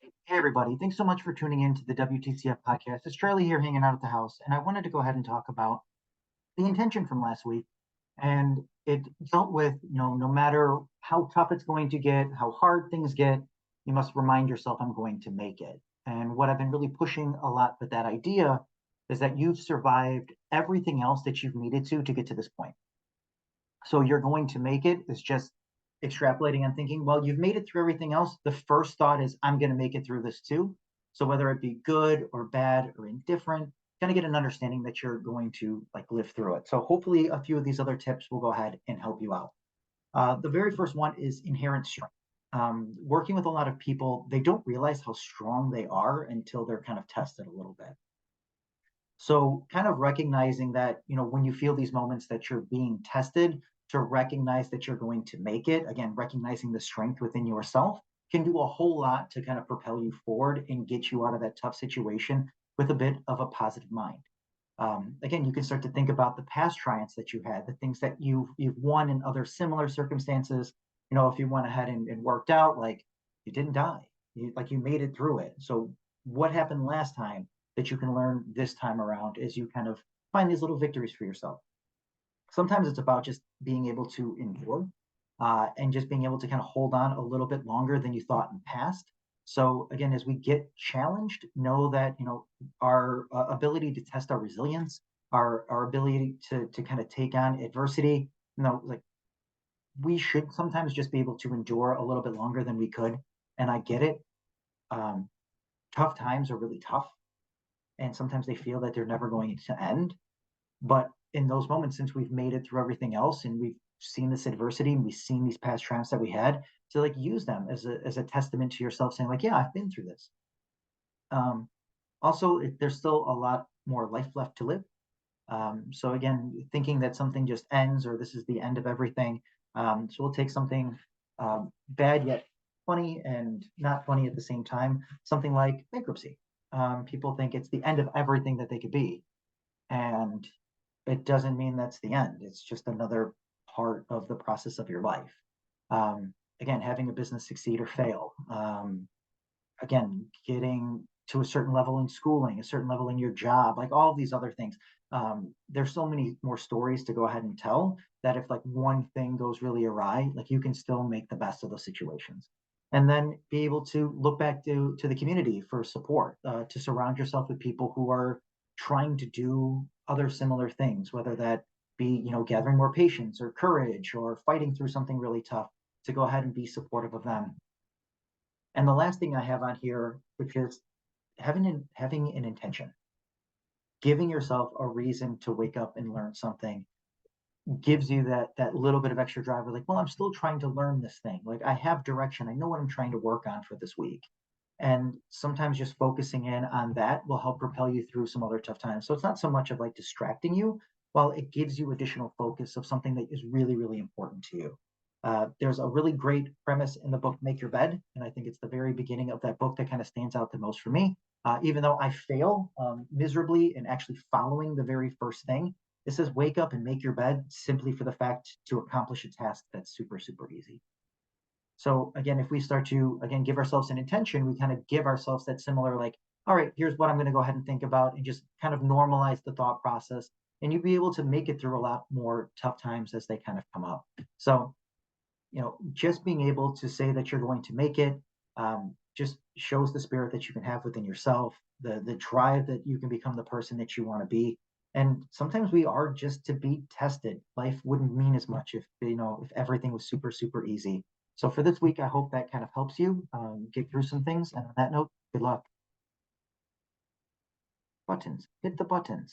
Hey, everybody. Thanks so much for tuning in to the WTCF podcast. It's Charlie here hanging out at the house, and I wanted to go ahead and talk about the intention from last week. And it dealt with, no matter how tough it's going to get, how hard things get, you must remind yourself, I'm going to make it. And what I've been really pushing a lot with that idea is that you've survived everything else that you've needed to get to this point. So you're going to make it is just extrapolating and thinking, well, you've made it through everything else. The first thought is, I'm going to make it through this too. So whether it be good or bad or indifferent, kind of get an understanding that you're going to like live through it. So hopefully a few of these other tips will go ahead and help you out. The very first one is inherent strength. Working with a lot of people, they don't realize how strong they are until they're kind of tested a little bit. So kind of recognizing that, when you feel these moments that you're being tested, to recognize that you're going to make it, again, recognizing the strength within yourself can do a whole lot to kind of propel you forward and get you out of that tough situation with a bit of a positive mind. Again, you can start to think about the past triumphs that you had, the things that you've won in other similar circumstances. If you went ahead and worked out, like you didn't die, you made it through it. So what happened last time that you can learn this time around as you kind of find these little victories for yourself? Sometimes it's about just being able to endure and just being able to kind of hold on a little bit longer than you thought in the past. So again, as we get challenged, know that our ability to test our resilience, our ability to kind of take on adversity. Like we should sometimes just be able to endure a little bit longer than we could. And I get it. Um, Tough times are really tough, and sometimes they feel that they're never going to end. But in those moments, since we've made it through everything else and we've seen this adversity and we've seen these past triumphs that we had, to like use them as a testament to yourself, saying like, yeah, I've been through this. Also, there's still a lot more life left to live. So again, thinking that something just ends or this is the end of everything. So we'll take something bad yet funny and not funny at the same time. Something like bankruptcy. People think it's the end of everything that they could be, and it doesn't mean that's the end. It's just another part of the process of your life. Again, having a business succeed or fail. Again, getting to a certain level in schooling, a certain level in your job, like all of these other things. There's so many more stories to go ahead and tell that if like one thing goes really awry, like you can still make the best of those situations. And then be able to look back to the community for support, to surround yourself with people who are trying to do other similar things, whether that be, gathering more patience or courage or fighting through something really tough, to go ahead and be supportive of them. And the last thing I have on here, which is having an intention, giving yourself a reason to wake up and learn something gives you that little bit of extra drive. Like, well, I'm still trying to learn this thing. Like I have direction. I know what I'm trying to work on for this week. And sometimes just focusing in on that will help propel you through some other tough times. So it's not so much of like distracting you, while it gives you additional focus of something that is really, really important to you. There's a really great premise in the book Make Your Bed, and I think it's the very beginning of that book that kind of stands out the most for me. Even though I fail miserably in actually following the very first thing, it says wake up and make your bed simply for the fact to accomplish a task that's super, super easy. So again, if we start to again give ourselves an intention, we kind of give ourselves that similar like, all right, here's what I'm going to go ahead and think about, and just kind of normalize the thought process, and you'll be able to make it through a lot more tough times as they kind of come up. So just being able to say that you're going to make it just shows the spirit that you can have within yourself, the drive that you can become the person that you want to be. And sometimes we are just to be tested. Life wouldn't mean as much if everything was super, super easy. So for this week, I hope that kind of helps you get through some things. And on that note, good luck. Buttons, hit the buttons.